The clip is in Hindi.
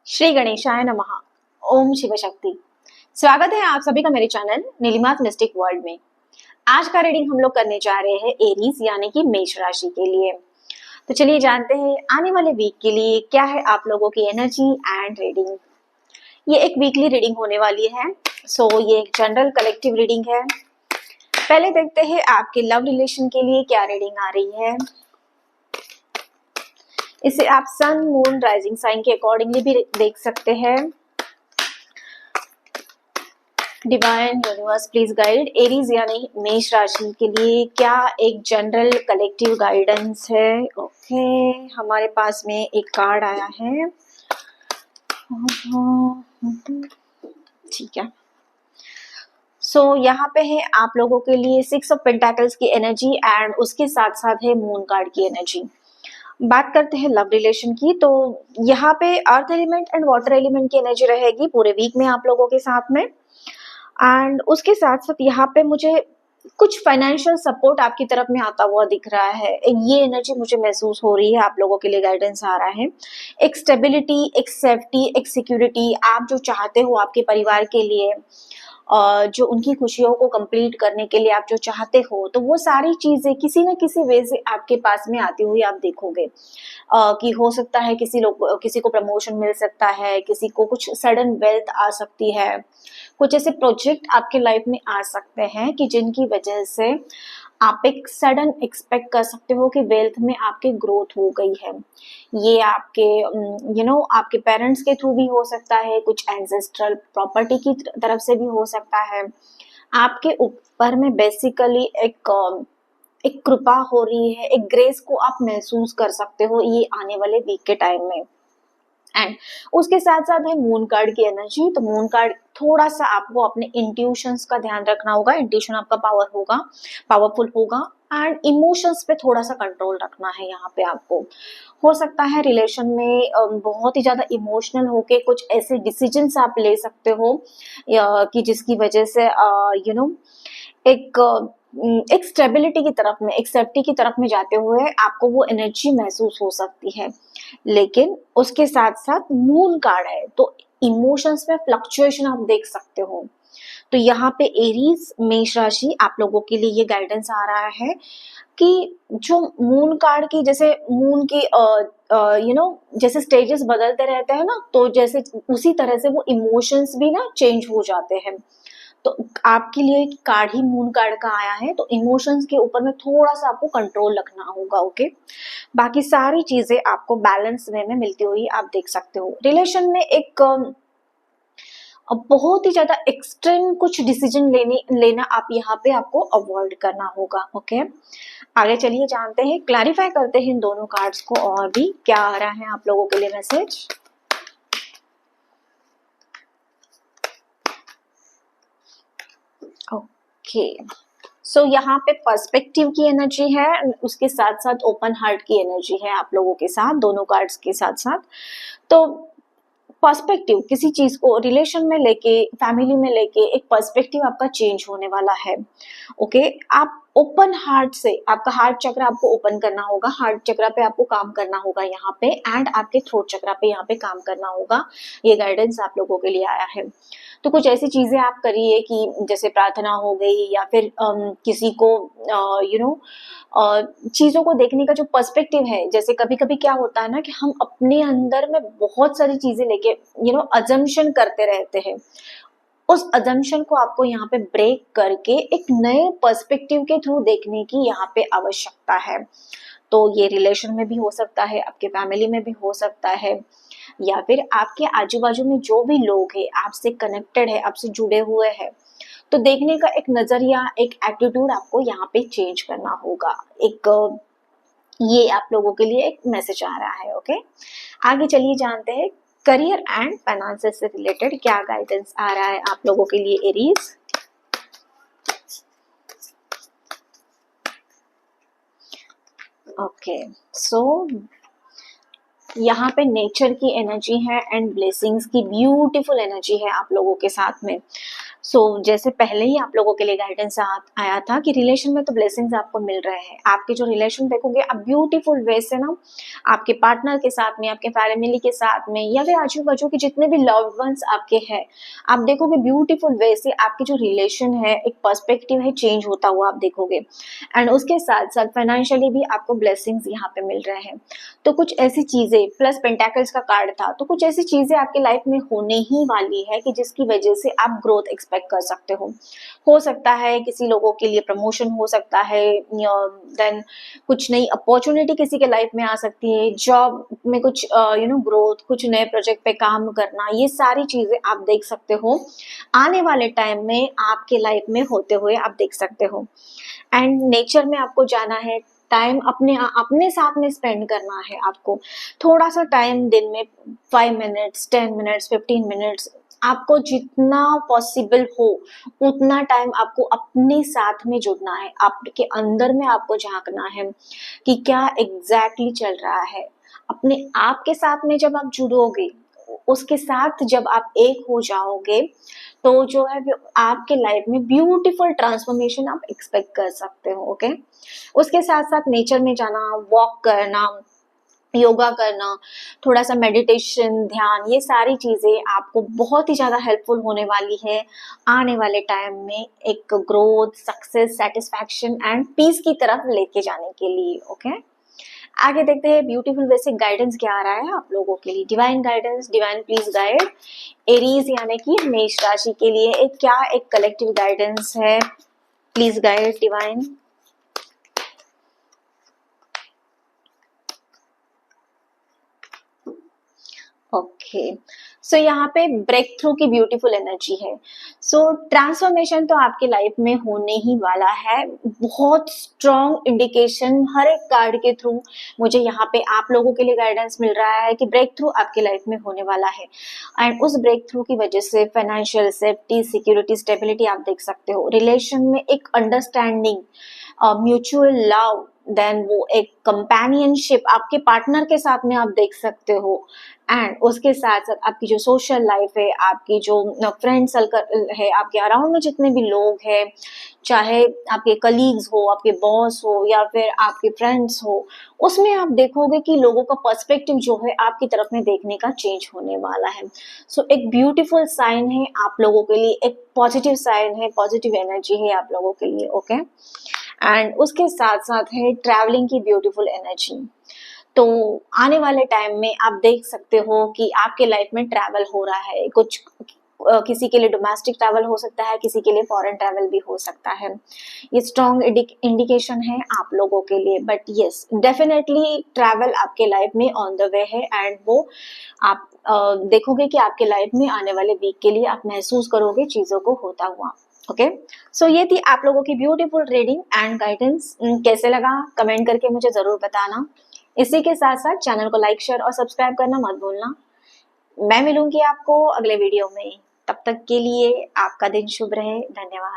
श्री गणेशाय नमः। ओम शिव शक्ति। स्वागत है आप सभी का मेरे चैनल नीलिमास मिस्टिक वर्ल्ड में। आज का रीडिंग हम लोग करने जा रहे हैं एरीज यानी कि मेष राशि के लिए। तो चलिए जानते हैं आने वाले वीक के लिए क्या है आप लोगों की एनर्जी एंड रीडिंग। ये एक वीकली रीडिंग होने वाली है, सो ये एक जनरल कलेक्टिव रीडिंग है। पहले देखते हैं आपके लव रिलेशन के लिए क्या रीडिंग आ रही है। इसे आप सन मून राइजिंग साइन के अकॉर्डिंगली भी देख सकते हैं। Divine universe please guide Aries यानी मेष राशि के लिए क्या एक जनरल कलेक्टिव गाइडेंस है। ओके, हमारे पास में एक कार्ड आया है। ठीक है, सो यहाँ पे है आप लोगों के लिए 6 ऑफ पेंटाकल्स की एनर्जी एंड उसके साथ साथ है मून कार्ड की एनर्जी। बात करते हैं लव रिलेशन की, तो यहाँ पे earth element and water element की एनर्जी रहेगी पूरे वीक में आप लोगों के साथ में। एंड उसके साथ साथ यहाँ पे मुझे कुछ फाइनेंशियल सपोर्ट आपकी तरफ में आता हुआ दिख रहा है। ये एनर्जी मुझे महसूस हो रही है, आप लोगों के लिए गाइडेंस आ रहा है। एक स्टेबिलिटी, एक सेफ्टी, एक सिक्योरिटी आप जो चाहते हो आपके परिवार के लिए, जो उनकी खुशियों को कंप्लीट करने के लिए आप जो चाहते हो, तो वो सारी चीजें किसी न किसी वे से आपके पास में आती हुई आप देखोगे। कि हो सकता है किसी को प्रमोशन मिल सकता है, किसी को कुछ सडन वेल्थ आ सकती है, कुछ ऐसे प्रोजेक्ट आपके लाइफ में आ सकते हैं कि जिनकी वजह से आप एक सडन एक्सपेक्ट कर सकते हो कि वेल्थ में आपके ग्रोथ हो गई है। ये आपके आपके पेरेंट्स के थ्रू भी हो सकता है, कुछ एंसेस्ट्रल प्रॉपर्टी की तरफ से भी हो सकता है। आपके ऊपर में बेसिकली एक कृपा हो रही है, एक ग्रेस को आप महसूस कर सकते हो ये आने वाले वीक के टाइम में। एंड उसके साथ साथ है मून कार्ड की एनर्जी। तो मून कार्ड थोड़ा सा आपको अपने इंट्यूशंस का ध्यान रखना होगा, इंट्यूशन आपका पावरफुल होगा एंड इमोशंस पे थोड़ा सा कंट्रोल रखना है। यहाँ पे आपको हो सकता है रिलेशन में बहुत ही ज्यादा इमोशनल होके कुछ ऐसे डिसीजंस आप ले सकते हो कि जिसकी वजह से एक एक स्टेबिलिटी की तरफ में, एक सेफ्टी की तरफ में जाते हुए आपको वो एनर्जी महसूस हो सकती है। लेकिन उसके साथ साथ मून कार्ड है तो इमोशंस में फ्लक्चुएशन आप देख सकते हो। तो यहाँ पे एरीज मेष राशि आप लोगों के लिए ये गाइडेंस आ रहा है कि जो मून कार्ड की, जैसे मून की जैसे स्टेजेस बदलते रहते हैं ना, तो जैसे उसी तरह से वो इमोशंस भी ना चेंज हो जाते हैं। तो आपके लिए कार्ड ही मून कार्ड का आया है, तो इमोशंस के ऊपर में थोड़ा सा आपको कंट्रोल रखना होगा। ओके, बाकी सारी चीजें आपको बैलेंस वे में मिलती हुई आप देख सकते हो। रिलेशन में एक बहुत ही ज्यादा एक्सट्रीम कुछ डिसीजन लेना आप यहाँ पे आपको अवॉइड करना होगा। ओके, आगे चलिए जानते हैं, क्लैरिफाई करते हैं इन दोनों कार्ड्स को और भी क्या आ रहा है आप लोगों के लिए मैसेज। ओके, सो यहाँ पे पर्सपेक्टिव की एनर्जी है, उसके साथ साथ ओपन हार्ट की एनर्जी है आप लोगों के साथ, दोनों कार्ड्स के साथ साथ। तो पर्सपेक्टिव, किसी चीज को रिलेशन में लेके, फैमिली में लेके एक पर्सपेक्टिव आपका चेंज होने वाला है। ओके, आप ओपन हार्ट से, आपका हार्ट चक्र आपको ओपन करना होगा, हार्ट चक्र पे आपको काम करना होगा यहाँ पे, एंड आपके थ्रोट चक्र पे यहाँ पे काम करना होगा। ये गाइडेंस आप लोगों के लिए आया है। तो कुछ ऐसी चीजें आप करिए कि जैसे प्रार्थना हो गई, या फिर किसी को चीजों को देखने का जो पर्सपेक्टिव है। जैसे कभी कभी क्या होता है ना कि हम अपने अंदर में बहुत सारी चीजें लेके अजम्पशन करते रहते हैं। उस अजम्पशन को आपको यहाँ पे ब्रेक करके एक नए पर्सपेक्टिव के थ्रू देखने की यहाँ पे आवश्यकता है। तो ये रिलेशन में भी हो सकता है, आपके फैमिली में भी हो सकता है, या फिर आपके आजू बाजू में जो भी लोग हैं, आपसे कनेक्टेड है, आपसे जुड़े हुए हैं, तो देखने का एक नजरिया, एक एटीट्यूड आपको यहाँ पे चेंज करना होगा। एक ये आप लोगों के लिए एक मैसेज आ रहा है। ओके, आगे चलिए जानते हैं करियर एंड फाइनेंसेस से रिलेटेड क्या गाइडेंस आ रहा है आप लोगों के लिए एरीज। ओके, सो यहाँ पे नेचर की एनर्जी है एंड ब्लेसिंग्स की ब्यूटीफुल एनर्जी है आप लोगों के साथ में। जैसे पहले ही आप लोगों के लिए गाइडेंस आया था कि रिलेशन में तो ब्लेसिंग्स आपको मिल रहे हैं। आपके जो रिलेशन देखोगे आप ब्यूटीफुल वे से ना आपके पार्टनर के साथ में, आपके फैमिली के साथ में, या फिर आजू बाजू के जितने भी लव्ड वंस आपके हैं, आप देखोगे ब्यूटीफुल वे से आपकी जो रिलेशन है, एक पर्सपेक्टिव है, चेंज होता हुआ आप देखोगे। एंड उसके साथ साथ फाइनेंशियली भी आपको ब्लेसिंग्स यहाँ पे मिल रहे हैं। तो कुछ ऐसी चीजें, प्लस पेंटाकल्स का कार्ड था, तो कुछ ऐसी चीजें आपके लाइफ में होने ही वाली है कि जिसकी वजह से आप ग्रोथ एक्सपेक्ट कर सकते हो सकता है किसी लोगों के लिए प्रमोशन हो सकता है, देन कुछ नई अपॉर्चुनिटी किसी के लाइफ में आ सकती है, जॉब में कुछ ग्रोथ, कुछ नए प्रोजेक्ट पे काम करना, ये सारी चीजें आप देख सकते हो आने वाले टाइम में आपके लाइफ में होते हुए आप देख सकते हो। एंड नेचर में आपको जाना है, टाइम अपने साथ में स्पेंड करना है आपको। थोड़ा सा टाइम दिन में 5 मिनट्स, 10 मिनट्स, 15 मिनट्स, आपको जितना पॉसिबल हो उतना टाइम आपको अपने साथ में जुड़ना है, आपके अंदर में आपको झांकना है कि क्या एग्जैक्टली चल रहा है। अपने आप के साथ में जब आप जुड़ोगे, उसके साथ जब आप एक हो जाओगे, तो जो है आपके लाइफ में ब्यूटीफुल ट्रांसफॉर्मेशन आप एक्सपेक्ट कर सकते हो। ओके, उसके साथ साथ नेचर में जाना, वॉक करना, योगा करना, थोड़ा सा मेडिटेशन, ध्यान, ये सारी चीजें आपको बहुत ही ज्यादा हेल्पफुल होने वाली है आने वाले टाइम में एक growth, success, satisfaction and peace की तरफ लेके जाने के लिए। ओके, आगे देखते हैं ब्यूटीफुल बेसिक गाइडेंस क्या आ रहा है आप लोगों के लिए। Divine guidance, divine please guide Aries यानी कि मेष राशि के लिए एक कलेक्टिव गाइडेंस है, प्लीज गाइड डिवाइन। ओके, सो यहाँ पे ब्रेक थ्रू की ब्यूटीफुल एनर्जी है। ट्रांसफॉर्मेशन तो आपके लाइफ में होने ही वाला है। बहुत स्ट्रॉन्ग इंडिकेशन हर एक कार्ड के थ्रू मुझे यहाँ पे आप लोगों के लिए गाइडेंस मिल रहा है कि ब्रेक थ्रू आपके लाइफ में होने वाला है। एंड उस ब्रेक थ्रू की वजह से फाइनेंशियल सेफ्टी, सिक्योरिटी, स्टेबिलिटी आप देख सकते हो। रिलेशन में एक अंडरस्टैंडिंग, म्यूचुअल लव, देन वो एक कंपेनियनशिप आपके पार्टनर के साथ में आप देख सकते हो। एंड उसके साथ साथ आपकी जो सोशल लाइफ है, आपकी जो फ्रेंड सर्कल है, आपके अराउंड में जितने भी लोग हैं, चाहे आपके कलीग्स हो, आपके बॉस हो, या फिर आपके फ्रेंड्स हो, उसमें आप देखोगे कि लोगों का पर्सपेक्टिव जो है आपकी तरफ में देखने का चेंज होने वाला है। एक ब्यूटीफुल साइन है आप लोगों के लिए, एक पॉजिटिव साइन है, पॉजिटिव एनर्जी है आप लोगों के लिए। ओके, एंड उसके साथ साथ है ट्रैवलिंग की ब्यूटीफुल एनर्जी। तो आने वाले टाइम में आप देख सकते हो कि आपके लाइफ में ट्रैवल हो रहा है। कुछ किसी के लिए डोमेस्टिक ट्रैवल हो सकता है, किसी के लिए फॉरेन ट्रैवल भी हो सकता है। ये स्ट्रॉन्ग इंडिकेशन है आप लोगों के लिए। बट यस, डेफिनेटली ट्रैवल आपके लाइफ में ऑन द वे है एंड वो आप देखोगे कि आपके लाइफ में आने वाले वीक के लिए आप महसूस करोगे चीजों को होता हुआ। ओके, सो ये थी आप लोगों की ब्यूटीफुल रीडिंग एंड गाइडेंस। कैसे लगा कमेंट करके मुझे जरूर बताना। इसी के साथ साथ चैनल को लाइक, शेयर और सब्सक्राइब करना मत भूलना। मैं मिलूंगी आपको अगले वीडियो में। तब तक के लिए आपका दिन शुभ रहे। धन्यवाद।